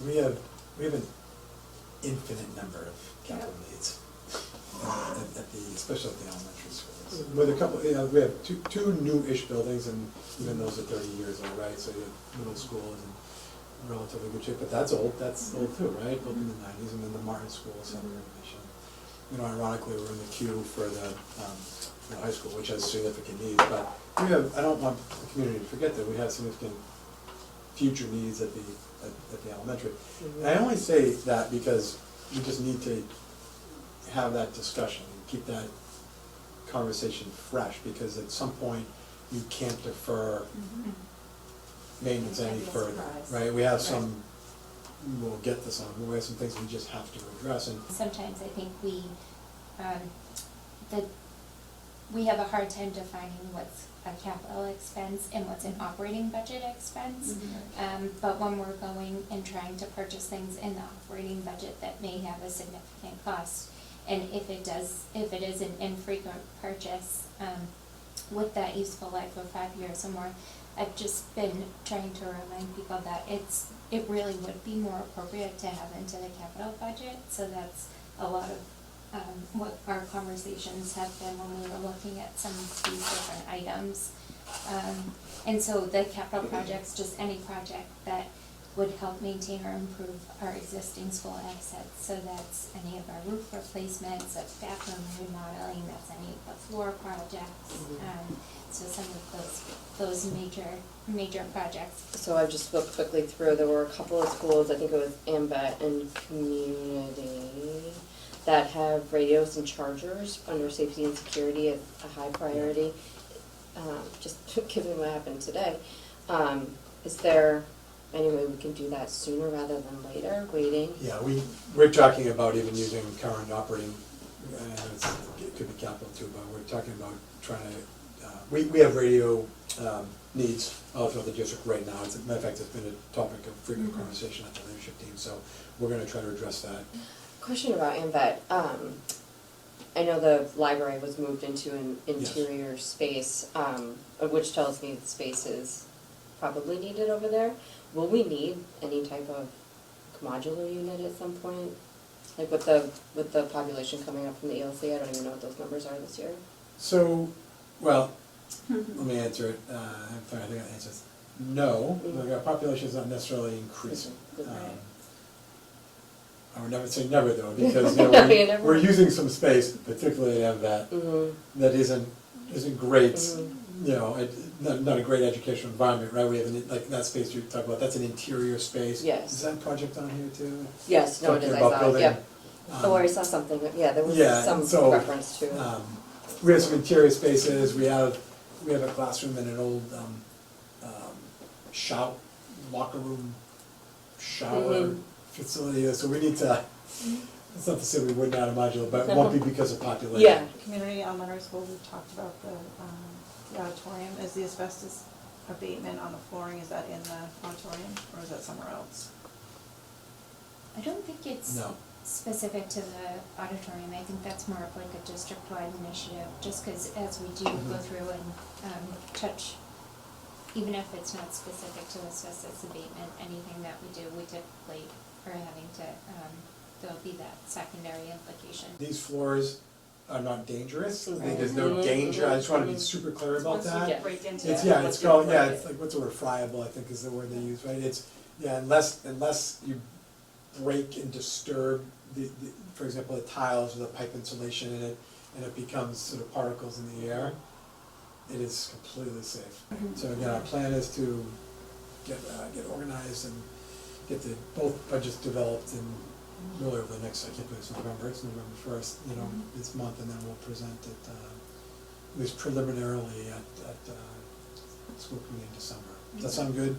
we have an infinite number of capital needs especially at the elementary schools. With a couple, we have two new-ish buildings, and even those are 30 years old, right? So you have middle school is in relatively good shape, but that's old too, right? Built in the 90s, and then the Martin School, summer renovation. Ironically, we're in the queue for the high school, which has significant needs, but we have, I don't want the community to forget that we have significant future needs at the elementary. And I only say that because we just need to have that discussion and keep that conversation fresh, because at some point you can't defer maintenance any further, right? We have some, we'll get to some, we have some things we just have to address. And sometimes I think we have a hard time defining what's a capital expense and what's an operating budget expense. But when we're going and trying to purchase things in the operating budget that may have a significant cost, and if it is an infrequent purchase, with that useful life of 5 years or more, I've just been trying to remind people that it really would be more appropriate to have into the capital budget. So that's a lot of what our conversations have been when we were looking at some of these different items. And so the capital projects, just any project that would help maintain or improve our existing school assets. So that's any of our roof replacements, that's bathroom remodeling, that's any of the floor projects. So some of those major projects. So I just looked quickly through, there were a couple of schools, I think it was AMBET and Community, that have radios and chargers under safety and security as a high priority. Just given what happened today, is there any way we can do that sooner rather than later, waiting? yeah, we're talking about even using current operating, it could be capital too, but we're talking about trying to, we have radio needs all throughout the district right now. As a matter of fact, it's been a topic of frequent conversation at the leadership team, so we're gonna try to address that. Question about AMVET. I know the library was moved into an interior space, which tells me the space is probably needed over there. Will we need any type of modular unit at some point? Like with the population coming up from the ELC, I don't even know what those numbers are this year. So, well, let me answer it. I'm sorry, I think I answered. No, like our population is not necessarily increasing. I would never say never though, because we're using some space, particularly at that that isn't great. Not a great educational environment, right? We have like that space you talk about. That's an interior space. Yes. Is that a project on here too? Yes. No, it is. I saw. Yep. I saw something. Yeah, there was some reference to. We have some interior spaces. We have a classroom and an old locker room shower facility. So we need to. It's not to say we wouldn't add a modular, but it won't be because of population. Yeah. Community elementary school, we talked about the auditorium. Is the asbestos abatement on the flooring, is that in the auditorium or is that somewhere else? I don't think it's specific to the auditorium. I think that's more of like a district-wide initiative, just because as we do go through and touch, even if it's not specific to asbestos abatement, anything that we do, we typically are having to, there'll be that secondary implication. These floors are not dangerous. There's no danger. I just want to be super clear about that. Once you get right into It's it. it's called it's like what's the word, friable, I think is the word they use, right? It's unless you break and disturb for example, the tiles with a pipe insulation in it, and it becomes sort of particles in the air, it is completely safe. So again, our plan is to get organized and get both budgets developed and really over the next, I can't believe it's November 1st, this month, and then we'll present it, at least preliminarily at school committee in December. Does that sound good?